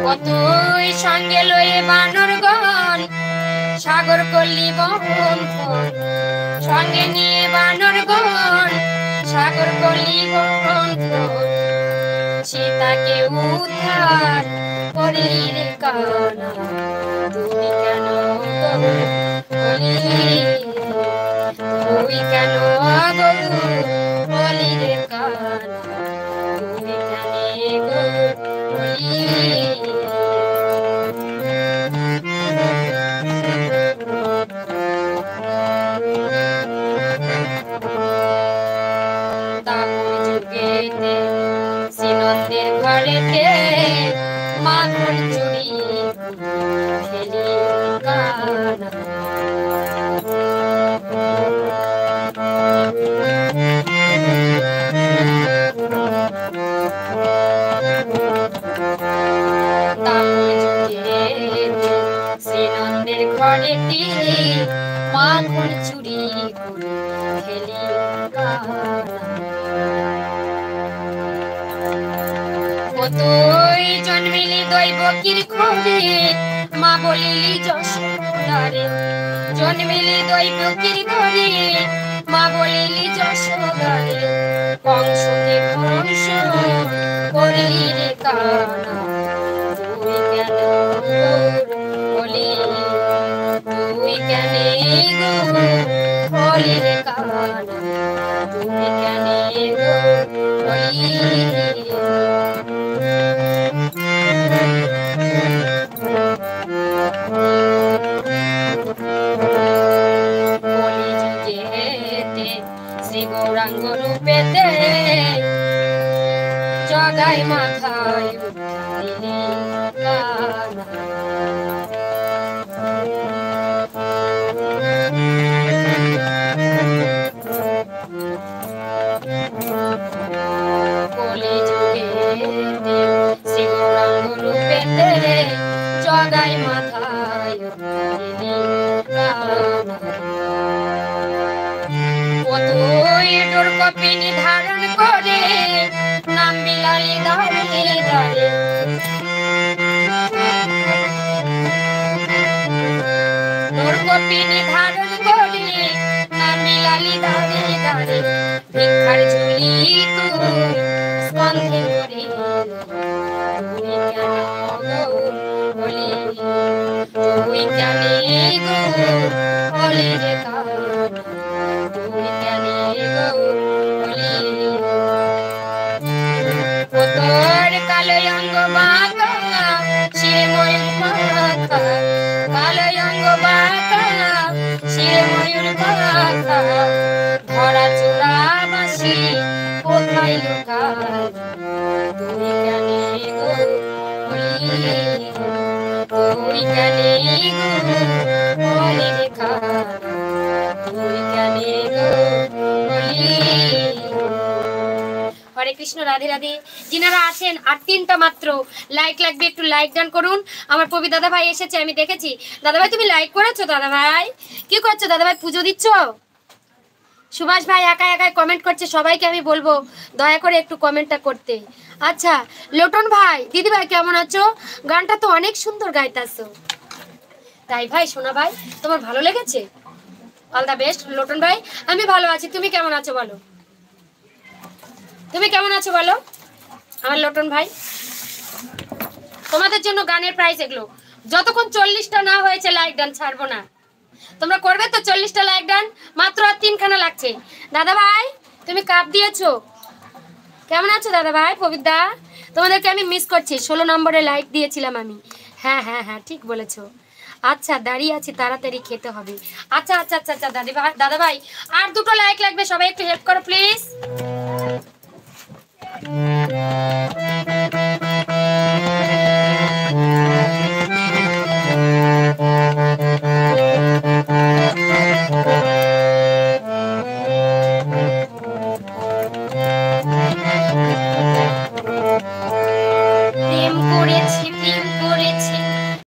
কতই সঙ্গে লয়ে বানরগণ সাগর করলি বহন, সঙ্গে নিয়ে বানরগণ সাগর করলি বহন, সীতাকে উদ্ধার করলি রে কানা, তুমি কেন তুই কেন বলি রে কানা, তুমি কেন বলি। শ্রীনন্দের ঘরেতে মাখন চুরি খেলি কানা, শ্রীনন্দের ঘরেতে মাখন চুরি খেলি কানা। কতই জন্মিলি দৈবকীর ঘরে মা বলিলি যশোদারে, জন্মিলি দৈবকীর ঘরে মা বলিলি যশোদারে, কংসকে ধ্বংস করলি রে কানা, তুই কেন বলি, তুই কেন বলি রে কানা, তুমি কেন বলি। শ্রী গৌরাঙ্গ রূপেতে জগাই মাথায় উঠাইলি কানা, কলি যুগেতে শ্রী গৌরাঙ্গ রূপেতে জগাই মাথায় উঠাইলি কানা। কতই ডোর কপিনি ধারণ করে নাম বিলালি দাঁড়ে দাঁড়ে, ডোর কপিনি ধারণ করে নাম বিলালি দাঁড়ে দাঁড়ে, ভিক্ষার ঝুলি তুই স্কন্ধে করে, তুই কেন বলি, তুই কেন বলি রে কানা, তুই কেন বলি। তোর কালো অঙ্গ বাঁকা শিরে ময়ূর পাখা, কালো অঙ্গ বাঁকা শিরে ময়ূর পাখা, ধরা চূড়া বাসি কোথায় লুকায়, তুই কেন বলি, তুই কেন বলি রে কানা, তুই কেন বলি। হরে কৃষ্ণ, রাধে রাধে। যিনারা আছেন আর 3টা মাত্র লাইক লাগবে, একটু লাইক ডান করুন। আমার কবি দাদা ভাই এসেছে, আমি দেখেছি। দাদা ভাই তুমি লাইক করেছো? দাদা ভাই কি করছো? দাদা ভাই পুজো দিচ্ছ? সুভাষ ভাই একা একাই কমেন্ট করছে, সবাইকে আমি বলবো দয়া করে একটু কমেন্টটা করতে। আচ্ছা লোটন ভাই, দিদি ভাই কেমন আছো? গানটা তো অনেক সুন্দর গাইতাছো। তাই ভাই, সোনা ভাই তোমার ভালো লেগেছে? অল দা বেস্ট লোটন ভাই। আমি ভালো আছি, তুমি কেমন আছো বলো? তুমি কেমন আছো বলো আমার লোটন ভাই? তোমাদের জন্য গানের প্রাইস এগুলো। যতক্ষণ 40টা না হয়েছে লাইক ডান ছাড়বো না। তোমরা করবে তো 40টা লাইক ডান? মাত্র আর 3খানা লাগছে। দাদা ভাই তুমি কাপ দিয়েছো, কেমন আছো দাদা ভাই? পবিত্রা তোমাদেরকে আমি মিস করছি, 16 নম্বরে লাইক দিয়েছিলাম আমি। হ্যাঁ হ্যাঁ হ্যাঁ ঠিক বলেছো। আচ্ছা দাঁড়িয়ে আছি, তাড়াতাড়ি খেতে হবে। আচ্ছা আচ্ছা আচ্ছা আচ্ছা দাদা ভাই আর 2টো লাইক লাগবে, সবাই একটু হেল্প করো প্লিজ।